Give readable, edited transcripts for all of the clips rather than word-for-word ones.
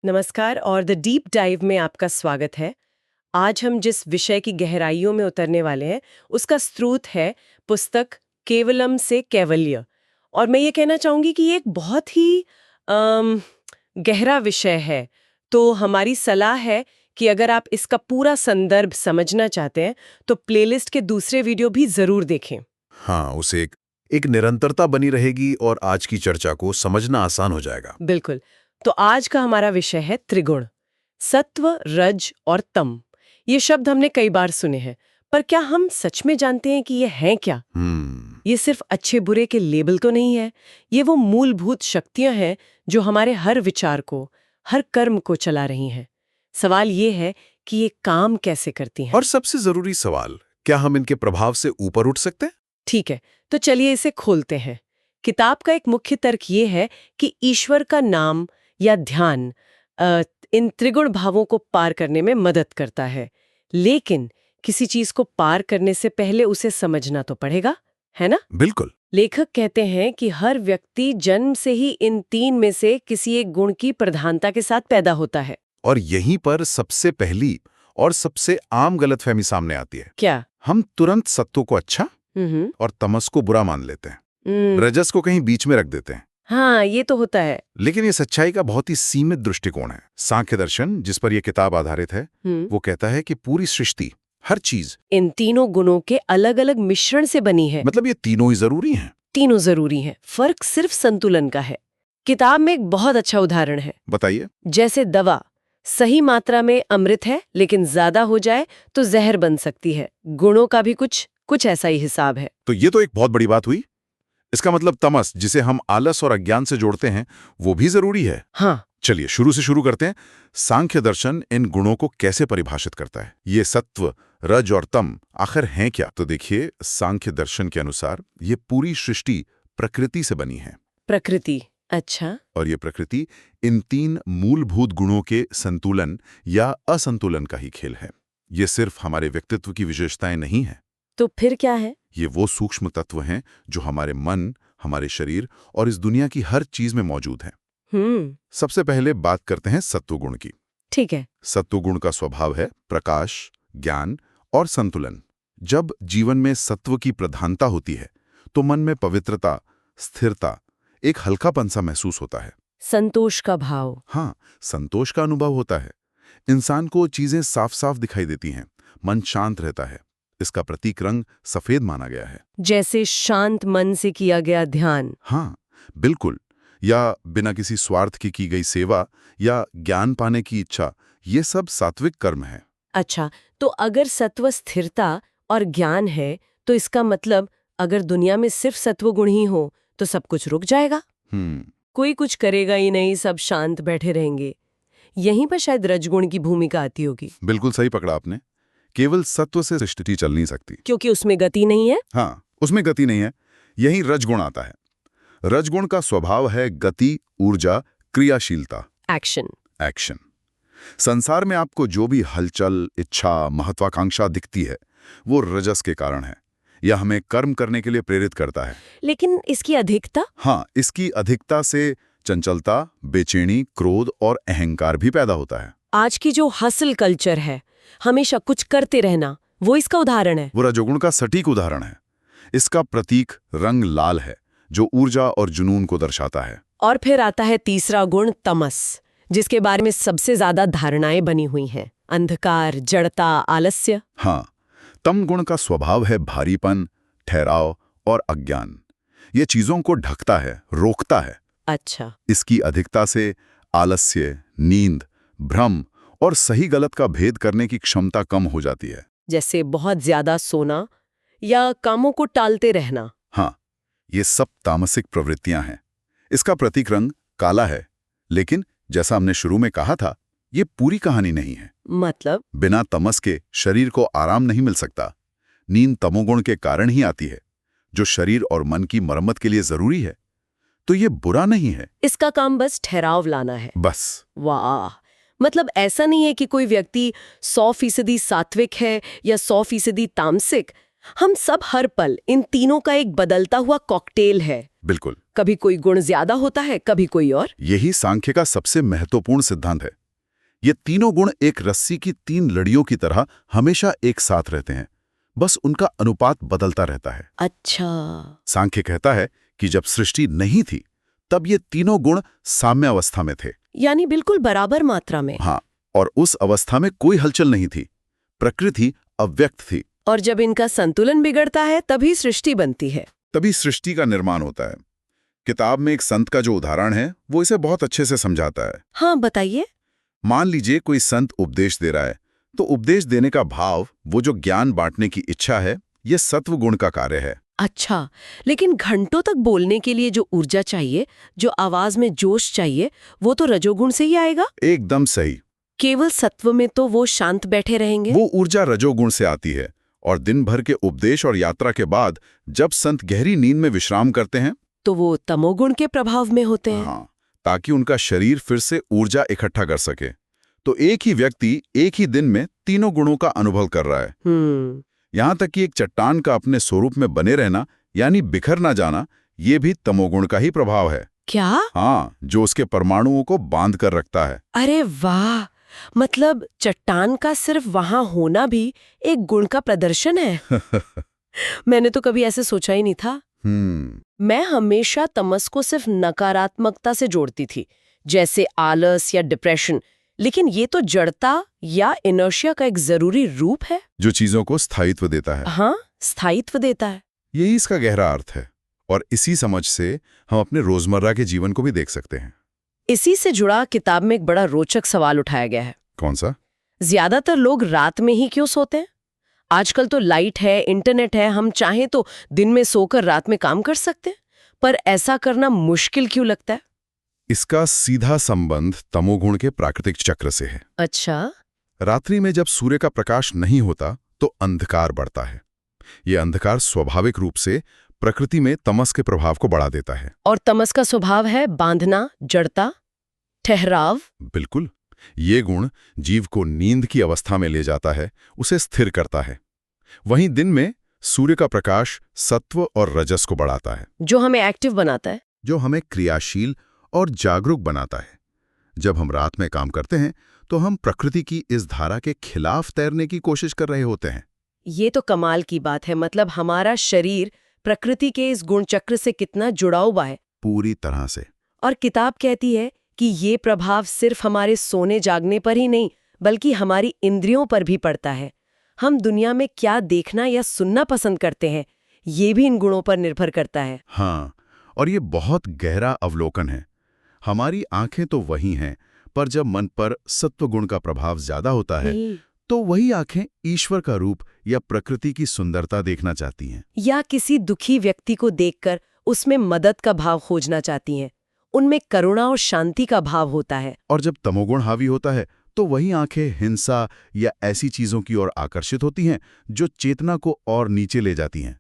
नमस्कार और the deep dive में आपका स्वागत है। आज हम जिस विषय की गहराइयों में उतरने वाले हैं उसका स्रोत है पुस्तक केवलम से कैवल्य। और मैं ये कहना चाहूंगी कि ये एक बहुत ही गहरा विषय है। तो हमारी सलाह है कि अगर आप इसका पूरा संदर्भ समझना चाहते हैं तो प्लेलिस्ट के दूसरे वीडियो भी जरूर देखें। हाँ, उसे एक निरंतरता बनी रहेगी और आज की चर्चा को समझना आसान हो जाएगा। बिल्कुल। तो आज का हमारा विषय है त्रिगुण, सत्व, रज और तम। ये शब्द हमने कई बार सुने हैं, पर क्या हम सच में जानते हैं कि ये हैं क्या? ये सिर्फ अच्छे बुरे के लेबल तो नहीं है। ये वो मूलभूत शक्तियां हैं जो हमारे हर विचार को, हर कर्म को चला रही हैं। सवाल ये है कि ये काम कैसे करती हैं? और सबसे जरूरी सवाल, क्या हम इनके प्रभाव से ऊपर उठ सकते हैं? ठीक है, तो चलिए इसे खोलते हैं। किताब का एक मुख्य तर्क ये है कि ईश्वर का नाम या ध्यान इन त्रिगुण भावों को पार करने में मदद करता है। लेकिन किसी चीज को पार करने से पहले उसे समझना तो पड़ेगा, है ना? बिल्कुल। लेखक कहते हैं कि हर व्यक्ति जन्म से ही इन तीन में से किसी एक गुण की प्रधानता के साथ पैदा होता है। और यहीं पर सबसे पहली और सबसे आम गलतफहमी सामने आती है। क्या? हम तुरंत सत्व को अच्छा और तमस को बुरा मान लेते हैं। रजस को कहीं बीच में रख देते हैं। हाँ, ये तो होता है। लेकिन ये सच्चाई का बहुत ही सीमित दृष्टिकोण है। सांख्य दर्शन, जिस पर यह किताब आधारित है, वो कहता है कि पूरी सृष्टि, हर चीज इन तीनों गुणों के अलग अलग मिश्रण से बनी है। मतलब ये तीनों ही जरूरी हैं। तीनों जरूरी हैं। फर्क सिर्फ संतुलन का है। किताब में एक बहुत अच्छा उदाहरण है। बताइए। जैसे दवा सही मात्रा में अमृत है, लेकिन ज्यादा हो जाए तो जहर बन सकती है। गुणों का भी कुछ ऐसा ही हिसाब है। तो ये तो एक बहुत बड़ी बात हुई। इसका मतलब तमस, जिसे हम आलस और अज्ञान से जोड़ते हैं, वो भी जरूरी है। हाँ, चलिए शुरू से शुरू करते हैं। सांख्य दर्शन इन गुणों को कैसे परिभाषित करता है? ये सत्व, रज और तम आखिर हैं क्या? तो देखिए, सांख्य दर्शन के अनुसार ये पूरी सृष्टि प्रकृति से बनी है। प्रकृति, अच्छा। और ये प्रकृति इन तीन मूलभूत गुणों के संतुलन या असंतुलन का ही खेल है। ये सिर्फ हमारे व्यक्तित्व की विशेषताएं नहीं है। तो फिर क्या है? ये वो सूक्ष्म तत्व हैं जो हमारे मन, हमारे शरीर और इस दुनिया की हर चीज में मौजूद हैं। सबसे पहले बात करते हैं सत्वगुण की। ठीक है। सत्वगुण का स्वभाव है प्रकाश, ज्ञान और संतुलन। जब जीवन में सत्व की प्रधानता होती है तो मन में पवित्रता, स्थिरता, एक हल्कापन सा महसूस होता है। संतोष का भाव। हाँ, संतोष का अनुभव होता है। इंसान को चीजें साफ साफ दिखाई देती हैं, मन शांत रहता है। इसका प्रतीक रंग सफेद माना गया है। जैसे शांत मन से किया गया ध्यान। हाँ, बिल्कुल। या बिना किसी स्वार्थ की गई सेवा या ज्ञान पाने की इच्छा, ये सब सात्विक कर्म है। अच्छा, तो अगर सत्व स्थिरता और ज्ञान है तो इसका मतलब अगर दुनिया में सिर्फ सत्वगुण ही हो तो सब कुछ रुक जाएगा। कोई कुछ करेगा ही नहीं, सब शांत बैठे रहेंगे। यहीं पर शायद रजगुण की भूमिका आती होगी। बिल्कुल सही पकड़ा आपने। केवल सत्व से सृष्टि चल नहीं सकती, क्योंकि उसमें गति नहीं है। हाँ, उसमें गति नहीं है। यही रजगुण आता है। रजगुण का स्वभाव है गति, ऊर्जा, क्रियाशीलता, एक्शन। संसार में आपको जो भी हलचल, इच्छा, महत्वाकांक्षा दिखती है, वो रजस के कारण है। यह हमें कर्म करने के लिए प्रेरित करता है। लेकिन इसकी अधिकता? हाँ, इसकी अधिकता से चंचलता, बेचैनी, क्रोध और अहंकार भी पैदा होता है। आज की जो हसल कल्चर है, हमेशा कुछ करते रहना, वो इसका उदाहरण है। वो रजोगुण का सटीक उदाहरण है। इसका प्रतीक रंग लाल है, जो ऊर्जा और जुनून को दर्शाता है। और फिर आता है तीसरा गुण तमस, जिसके बारे में सबसे ज्यादा धारणाएं बनी हुई हैं। अंधकार, जड़ता, आलस्य। हाँ, तम गुण का स्वभाव है भारीपन, ठहराव और अज्ञान। ये चीजों को ढकता है, रोकता है। अच्छा। इसकी अधिकता से आलस्य, नींद, भ्रम और सही गलत का भेद करने की क्षमता कम हो जाती है। जैसे बहुत ज्यादा सोना या कामों को टालते रहना। हाँ, ये सब तामसिक प्रवृत्तियां हैं। इसका प्रतीक रंग काला है, लेकिन जैसा हमने शुरू में कहा था, ये पूरी कहानी नहीं है। मतलब? बिना तमस के शरीर को आराम नहीं मिल सकता। नींद तमोगुण के कारण ही आती है, जो शरीर और मन की मरम्मत के लिए जरूरी है। तो ये बुरा नहीं है। इसका काम बस ठहराव लाना है। बस। वाह, मतलब ऐसा नहीं है कि कोई व्यक्ति 100% सात्विक है या 100% तामसिक। हम सब हर पल इन तीनों का एक बदलता हुआ कॉकटेल है। बिल्कुल। कभी कोई गुण ज्यादा होता है, कभी कोई और। यही सांख्य का सबसे महत्वपूर्ण सिद्धांत है। ये तीनों गुण एक रस्सी की 3 लड़ियों की तरह हमेशा एक साथ रहते हैं, बस उनका अनुपात बदलता रहता है। अच्छा। सांख्य कहता है कि जब सृष्टि नहीं थी तब ये तीनों गुण साम्य अवस्था में थे, यानी बिल्कुल बराबर मात्रा में। हाँ, और उस अवस्था में कोई हलचल नहीं थी, प्रकृति अव्यक्त थी। और जब इनका संतुलन बिगड़ता है तभी सृष्टि बनती है। तभी सृष्टि का निर्माण होता है। किताब में एक संत का जो उदाहरण है वो इसे बहुत अच्छे से समझाता है। हाँ, बताइए। मान लीजिए कोई संत उपदेश दे रहा है, तो उपदेश देने का भाव, वो जो ज्ञान बांटने की इच्छा है, ये सत्व गुण का कार्य है। अच्छा, लेकिन घंटों तक बोलने के लिए जो ऊर्जा चाहिए, जो आवाज में जोश चाहिए, वो तो रजोगुण से ही आएगा। एकदम सही। केवल सत्व में तो वो शांत बैठे रहेंगे। वो ऊर्जा रजोगुण से आती है, और दिन भर के उपदेश और यात्रा के बाद जब संत गहरी नींद में विश्राम करते हैं तो वो तमोगुण के प्रभाव में होते हैं। हाँ, ताकि उनका शरीर फिर से ऊर्जा इकट्ठा कर सके। तो एक ही व्यक्ति एक ही दिन में तीनों गुणों का अनुभव कर रहा है। यहां तक कि एक चट्टान का अपने स्वरूप में बने रहना, यानी बिखर ना जाना, ये भी तमोगुण का ही प्रभाव है। क्या? हाँ, जो उसके परमाणुओं को बांध कर रखता है। अरे वाह, मतलब चट्टान का सिर्फ वहां होना भी एक गुण का प्रदर्शन है। मैंने तो कभी ऐसे सोचा ही नहीं था। मैं हमेशा तमस को सिर्फ नकारात्मकता से जोड़ती थी, जैसे आलस या डिप्रेशन, लेकिन ये तो जड़ता या इनर्शिया का एक जरूरी रूप है जो चीजों को स्थायित्व देता है। हाँ, स्थायित्व देता है। यही इसका गहरा अर्थ है, और इसी समझ से हम अपने रोजमर्रा के जीवन को भी देख सकते हैं। इसी से जुड़ा किताब में एक बड़ा रोचक सवाल उठाया गया है। कौन सा? ज्यादातर लोग रात में ही क्यों सोते हैं? आजकल तो लाइट है, इंटरनेट है, हम चाहें तो दिन में सोकर रात में काम कर सकते हैं, पर ऐसा करना मुश्किल क्यों लगता है? इसका सीधा संबंध तमोगुण के प्राकृतिक चक्र से है। अच्छा। रात्रि में जब सूर्य का प्रकाश नहीं होता तो अंधकार बढ़ता है। यह अंधकार स्वाभाविक रूप से प्रकृति में तमस के प्रभाव को बढ़ा देता है। और तमस का स्वभाव है बांधना, जड़ता, ठहराव। बिल्कुल। ये गुण जीव को नींद की अवस्था में ले जाता है, उसे स्थिर करता है। वहीं दिन में सूर्य का प्रकाश सत्व और रजस को बढ़ाता है, जो हमें एक्टिव बनाता है, जो हमें क्रियाशील और जागरूक बनाता है। जब हम रात में काम करते हैं तो हम प्रकृति की इस धारा के खिलाफ तैरने की कोशिश कर रहे होते हैं। ये तो कमाल की बात है। मतलब हमारा शरीर प्रकृति के इस गुण चक्र से कितना जुड़ा हुआ है। पूरी तरह से। और किताब कहती है कि ये प्रभाव सिर्फ हमारे सोने जागने पर ही नहीं, बल्कि हमारी इंद्रियों पर भी पड़ता है। हम दुनिया में क्या देखना या सुनना पसंद करते हैं, ये भी इन गुणों पर निर्भर करता है। हाँ, और ये बहुत गहरा अवलोकन है। हमारी आंखें तो वही हैं, पर जब मन पर सत्व गुण का प्रभाव ज्यादा होता है तो वही आंखें ईश्वर का रूप या प्रकृति की सुंदरता देखना चाहती हैं, या किसी दुखी व्यक्ति को देखकर उसमें मदद का भाव खोजना चाहती हैं। उनमें करुणा और शांति का भाव होता है। और जब तमोगुण हावी होता है तो वही आंखें हिंसा या ऐसी चीजों की ओर आकर्षित होती हैं जो चेतना को और नीचे ले जाती हैं।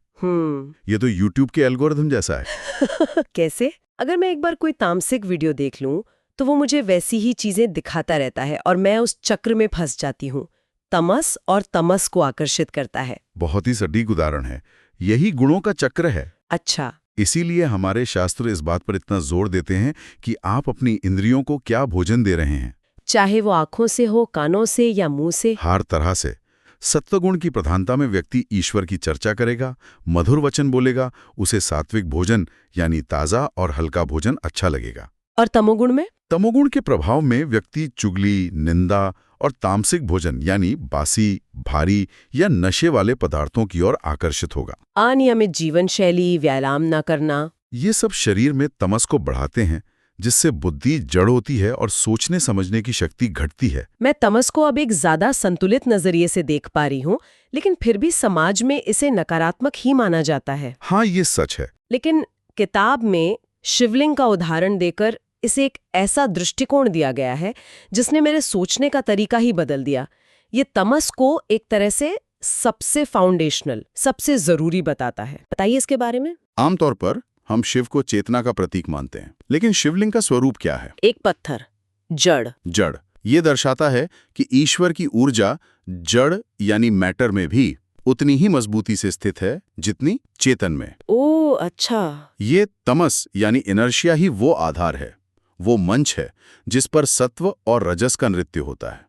ये तो YouTube के एल्गोरिथम जैसा है। कैसे? अगर मैं एक बार कोई तामसिक वीडियो देख लूं तो वो मुझे वैसी ही चीजें दिखाता रहता है और मैं उस चक्र में फंस जाती हूँ। तमस और तमस को आकर्षित करता है। बहुत ही सटीक उदाहरण है। यही गुणों का चक्र है। अच्छा। इसीलिए हमारे शास्त्र इस बात पर इतना जोर देते हैं कि आप अपनी इंद्रियों को क्या भोजन दे रहे हैं, चाहे वो आंखों से हो, कानों से या मुंह से। हर तरह से। सत्वगुण की प्रधानता में व्यक्ति ईश्वर की चर्चा करेगा, मधुर वचन बोलेगा, उसे सात्विक भोजन यानी ताजा और हल्का भोजन अच्छा लगेगा। और तमोगुण में? तमोगुण के प्रभाव में व्यक्ति चुगली, निंदा और तामसिक भोजन यानी बासी, भारी या नशे वाले पदार्थों की ओर आकर्षित होगा। अनियमित जीवन शैली, व्यायाम न करना, ये सब शरीर में तमस को बढ़ाते हैं, जिससे बुद्धि जड़ होती है और सोचने समझने की शक्ति घटती है। मैं तमस को अब एक ज्यादा संतुलित नजरिए से देख पा रही हूँ, लेकिन फिर भी समाज में इसे नकारात्मक ही माना जाता है। हाँ, ये सच है। लेकिन किताब में शिवलिंग का उदाहरण देकर इसे एक ऐसा दृष्टिकोण दिया गया है जिसने मेरे सोचने का तरीका ही बदल दिया। ये तमस को एक तरह से सबसे फाउंडेशनल, सबसे जरूरी बताता है। बताइए इसके बारे में। आमतौर पर हम शिव को चेतना का प्रतीक मानते हैं, लेकिन शिवलिंग का स्वरूप क्या है? एक पत्थर, जड़। ये दर्शाता है कि ईश्वर की ऊर्जा जड़ यानी मैटर में भी उतनी ही मजबूती से स्थित है जितनी चेतन में। ओह अच्छा। ये तमस यानी इनर्शिया ही वो आधार है, वो मंच है जिस पर सत्व और रजस का नृत्य होता है।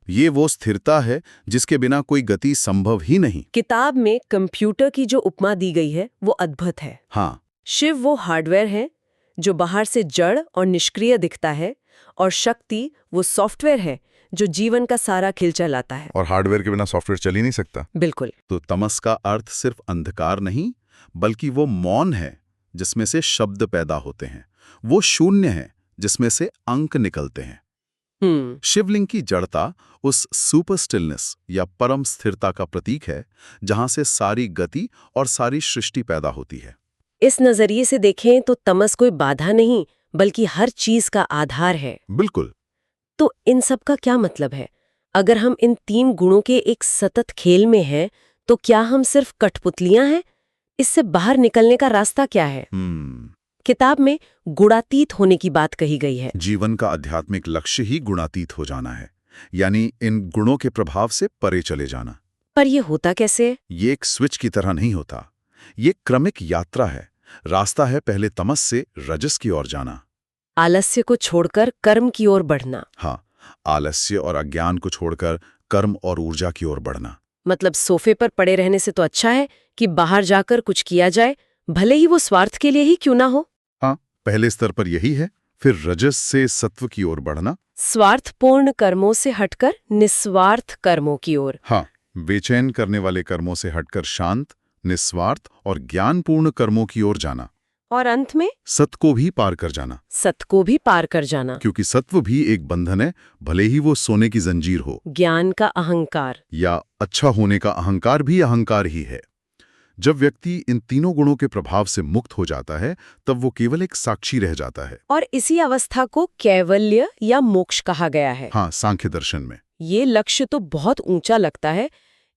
ये वो स्थिरता है जिसके बिना कोई गति संभव ही नहीं। किताब में कंप्यूटर की जो उपमा दी गई है वो अद्भुत है। हाँ, शिव वो हार्डवेयर है जो बाहर से जड़ और निष्क्रिय दिखता है, और शक्ति वो सॉफ्टवेयर है जो जीवन का सारा खिल चलाता है। और हार्डवेयर के बिना सॉफ्टवेयर चल ही नहीं सकता। बिल्कुल। तो तमस का अर्थ सिर्फ अंधकार नहीं, बल्कि वो मौन है जिसमें से शब्द पैदा होते हैं, वो शून्य है जिसमें से अंक निकलते हैं। शिवलिंग की जड़ता उस सुपर स्टिलनेस या परम स्थिरता का प्रतीक है जहां से सारी गति और सारी सृष्टि पैदा होती है। इस नजरिए से देखें तो तमस कोई बाधा नहीं, बल्कि हर चीज का आधार है। बिल्कुल। तो इन सब का क्या मतलब है? अगर हम इन 3 गुणों के एक सतत खेल में हैं, तो क्या हम सिर्फ कठपुतलियां हैं? इससे बाहर निकलने का रास्ता क्या है? किताब में गुणातीत होने की बात कही गई है। जीवन का आध्यात्मिक लक्ष्य ही गुणातीत हो जाना है, यानी इन गुणों के प्रभाव से परे चले जाना। पर यह होता कैसे? ये एक स्विच की तरह नहीं होता, ये क्रमिक यात्रा है। रास्ता है पहले तमस से रजस की ओर जाना, आलस्य को छोड़कर कर्म की ओर बढ़ना। हाँ, आलस्य और अज्ञान को छोड़कर कर्म और ऊर्जा की ओर बढ़ना। मतलब सोफे पर पड़े रहने से तो अच्छा है कि बाहर जाकर कुछ किया जाए, भले ही वो स्वार्थ के लिए ही क्यों ना हो। हाँ, पहले स्तर पर यही है, फिर रजस से सत्व की ओर बढ़ना, स्वार्थपूर्ण कर्मों से हटकर निस्वार्थ कर्मों की ओर। हाँ, बेचैन करने वाले कर्मों से हटकर शांत, निस्वार्थ और ज्ञानपूर्ण कर्मों की ओर जाना, और अंत में सत को भी पार कर जाना। सत को भी पार कर जाना, क्योंकि सत्व भी एक बंधन है, भले ही वो सोने की जंजीर हो। ज्ञान का अहंकार या अच्छा होने का अहंकार भी अहंकार ही है। जब व्यक्ति इन तीनों गुणों के प्रभाव से मुक्त हो जाता है, तब वो केवल एक साक्षी रह जाता है। और इसी अवस्था को कैवल्य या मोक्ष कहा गया है। हाँ, सांख्य दर्शन में। ये लक्ष्य तो बहुत ऊंचा लगता है।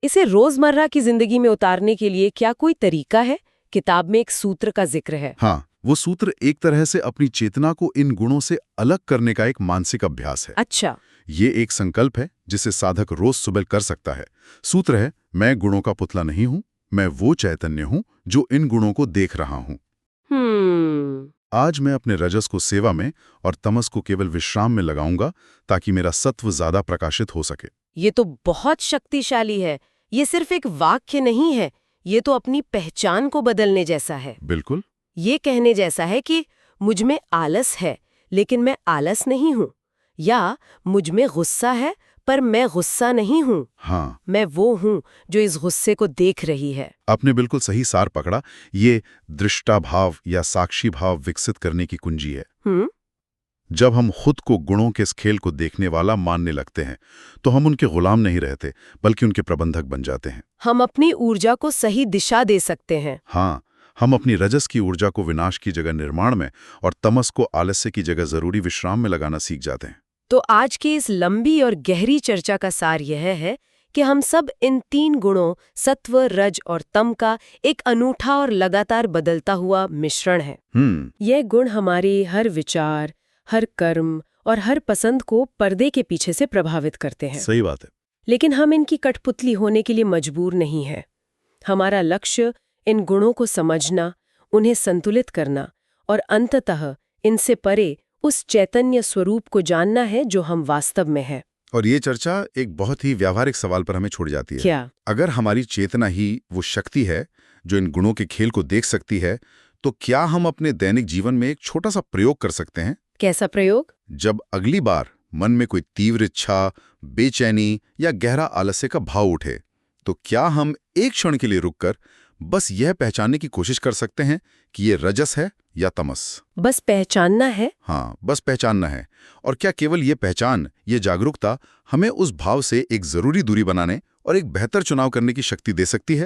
इसे रोजमर्रा की जिंदगी में उतारने के लिए क्या कोई तरीका है? किताब में एक सूत्र का जिक्र है। हाँ, वो सूत्र एक तरह से अपनी चेतना को इन गुणों से अलग करने का एक मानसिक अभ्यास है। अच्छा। ये एक संकल्प है जिसे साधक रोज सुबह कर सकता है। सूत्र है, मैं गुणों का पुतला नहीं हूं, मैं वो चैतन्य हूं जो इन गुणों को देख रहा हूं। आज मैं अपने रजस को सेवा में और तमस को केवल विश्राम में लगाऊंगा, ताकि मेरा सत्व ज्यादा प्रकाशित हो सके। ये तो बहुत शक्तिशाली है। ये सिर्फ एक वाक्य नहीं है, ये तो अपनी पहचान को बदलने जैसा है। बिल्कुल। ये कहने जैसा है कि मुझ में आलस है, लेकिन मैं आलस नहीं हूं, या मुझ में गुस्सा है पर मैं गुस्सा नहीं हूं। हाँ, मैं वो हूं जो इस गुस्से को देख रही है। आपने बिल्कुल सही सार पकड़ा। ये दृष्टा भाव या साक्षी भाव विकसित करने की कुंजी है। जब हम खुद को गुणों के इस खेल को देखने वाला मानने लगते हैं, तो हम उनके गुलाम नहीं रहते, बल्कि उनके प्रबंधक बन जाते हैं। हम अपनी ऊर्जा को सही दिशा दे सकते हैं। हाँ, हम अपनी रजस की ऊर्जा को विनाश की जगह निर्माण में और तमस को आलस्य की जगह जरूरी विश्राम में लगाना सीख जाते हैं। तो आज की इस लंबी और गहरी चर्चा का सार यह है कि हम सब इन 3 गुणों सत्व, रज और तम का एक अनूठा और लगातार बदलता हुआ मिश्रण है। यह गुण हमारे हर विचार, हर कर्म और हर पसंद को पर्दे के पीछे से प्रभावित करते हैं। सही बात है। लेकिन हम इनकी कठपुतली होने के लिए मजबूर नहीं हैं। हमारा लक्ष्य इन गुणों को समझना, उन्हें संतुलित करना और अंततः इनसे परे उस चैतन्य स्वरूप को जानना है जो हम वास्तव में हैं। और ये चर्चा एक बहुत ही व्यावहारिक सवाल पर हमें छोड़ जाती है। क्या? अगर हमारी चेतना ही वो शक्ति है जो इन गुणों के खेल को देख सकती है, तो क्या हम अपने दैनिक जीवन में एक छोटा सा प्रयोग कर सकते हैं? कैसा प्रयोग? जब अगली बार मन में कोई तीव्र इच्छा, बेचैनी या गहरा आलस्य का भाव उठे, तो क्या हम एक क्षण के लिए रुककर बस यह पहचानने की कोशिश कर सकते हैं कि ये रजस है या तमस? बस पहचानना है? हाँ, बस पहचानना है। और क्या केवल ये पहचान, ये जागरूकता हमें उस भाव से एक जरूरी दूरी बनाने और एक बेहतर चुनाव करने की शक्ति दे सकती है?